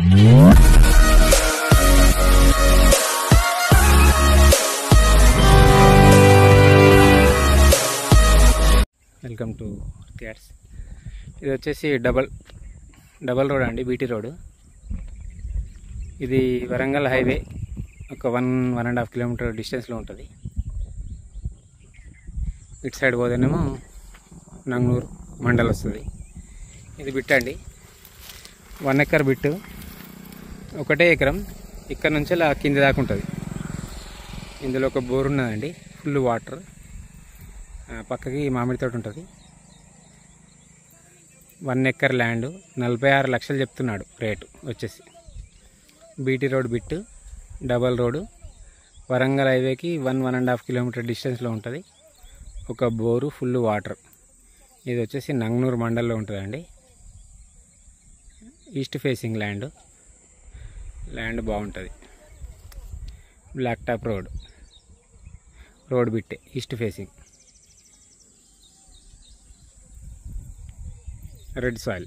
Welcome to theatres. ఇది వచ్చేసి double road అండి, బీటీ రోడ్. ఇది వరంగల్ హైవే ఒక 1.5 కిలోమీటర్ డిస్టెన్స్లో ఉంటుంది. ఇటు సైడ్ పోతేనేమో నంగనూరు మండల్ వస్తుంది. ఇది బిట్ అండి, 1 ఎకర్ బిట్టు, ఒకటే ఎకరం. ఇక్కడ నుంచి అలా కింది దాకా ఉంటుంది. ఇందులో ఒక బోర్ ఉన్నదండి, ఫుల్ వాటర్. పక్కకి మామిడి తోట ఉంటుంది. 1 ఎకర్ ల్యాండ్, 46 లక్షలు చెప్తున్నాడు రేటు వచ్చేసి. BT road bit, double road, Warangal హైవేకి 1.5 కిలోమీటర్ డిస్టెన్స్లో ఉంటుంది. ఒక బోరు, ఫుల్ వాటర్. ఇది వచ్చేసి నంగనూరు మండల్లో ఉంటుందండి. ఈస్ట్ ఫేసింగ్ ల్యాండ్ బాగుంటుంది. బ్లాక్ టాప్ రోడ్ బిట్టే, ఈస్ట్ ఫేసింగ్, రెడ్ సాయిల్.